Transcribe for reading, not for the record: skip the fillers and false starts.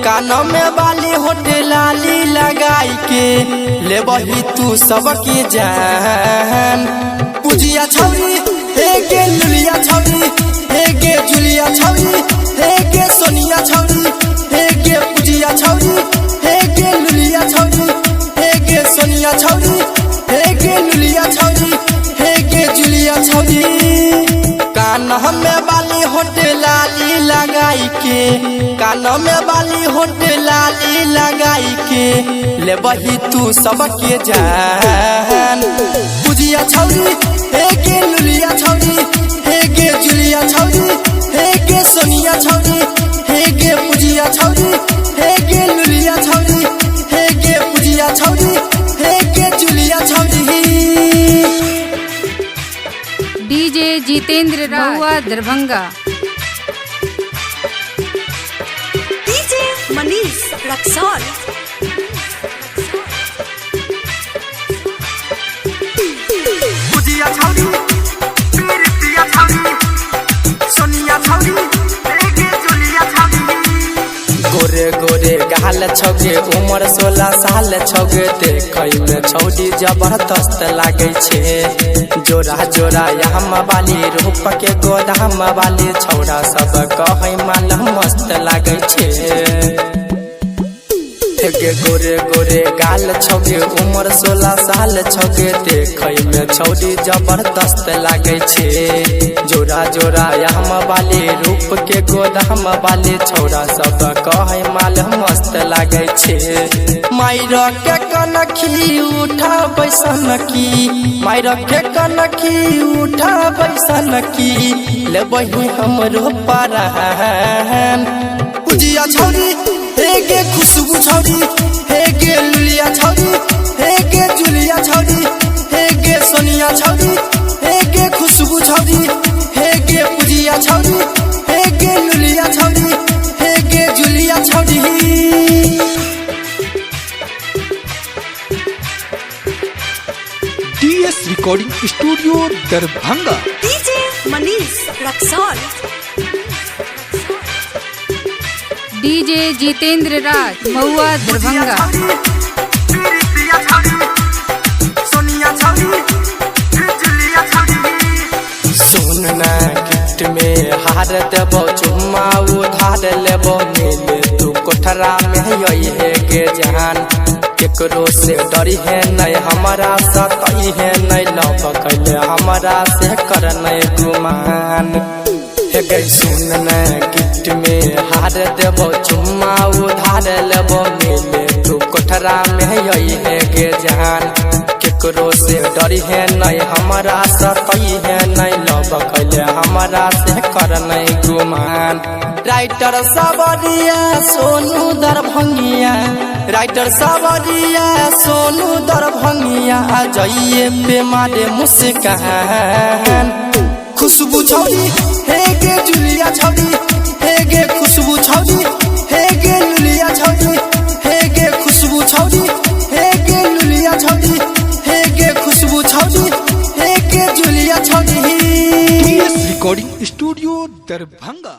कानों में बाली होटे लाली लगाई के ले बही तू सबके जान। पुजिया छौरी हे गे लुलिया छौरी हे गे जुलिया छौरी हे गे सोनिया छौरी हे गे पुजिया छौरी हे गे लुलिया छौरी हे गे सोनिया छौरी हे गे लुलिया छौरी हे गे जुलिया छौरी। कानों में बाली होटे लाली लगाई के कानों में बाली होटे लाली लगाई के ले बही तू सबके जान। पुजिया छौरी हे गे लुलिया छौरी हे गे जुलिया छौरी हे गे सोनिया छौरी हे गे पुजिया छौरी हे गे लुलिया छौरी हे गे पुजिया छौरी हे गे जुलिया छौरी। डीजे जितेंद्र राहुआ दरभंगा। डीजे मनीष रक्सौल। पुजिया छौरी प्रीतिया छौरी सोनिया छौरी हे गे जुलिया छौरी। गोरे गोरे गाल छौगे उम्र 16 साल छौगे देखै में छौरी जबरदस्त लागे छे। जोरा जोरा याम वाली रूप के गोदाम वाली छौरा सब कहै माल मस्त लागे छे। गोरे गोरे गाल छौगे उम्र 16 साल छौगे देखै में छौरी जबरदस्त लागे छे। जोरा जोरा याम वाली रूप के गोदाम वाली छौरा सब कहै माल मस्त लागे छे। मायर के कनखी उठा बैसन की मायर के कनखी उठा बैसन की ले बही हमरो परान। पुजिया छौरी हे गे खुशबू छौरी हे गे लुलिया छौरी हे गे जुलिया छौरी हे गे सोनिया छौरी हे गे खुशबू छौरी हे गे पुजिया छौरी हे गे लुलिया छौरी हे गे जुलिया छौरी। DS recording studio Darbhanga. DJ Manish Raxaul. DJ Jitendra Raj Mahua Darbhanga. सोनना gift में हार देबो चुम्मा उधार लेबो मिले तू कोठरा में यही है गे जान। केकरो से डरी है नहीं हमारा सतई है नहीं लव कैले हमारा से कर नहीं गुमान। हे गई सुनना गिफ्ट में हार देबो चुम्मा उधार लेबो मिले तू कोठरा में यही है गे जान। केकरो से डरी है नहीं हमारा सतई है नहीं लव कैले हमारा से कर नहीं गुमान। राइटर सबरिया सोनू दरभंगिया राइटर सबरिया सोनू दरभंगिया जाइए पे मारे मुस्कान। खुशबू छौरी हे गे जुलिया छौरी हे गे खुशबू छौरी हे गे लुलिया छौरी हे गे खुशबू छौरी हे गे लुलिया छौरी हे गे खुशबू छौरी हे गे जुलिया छौरी। DS recording studio Darbhanga.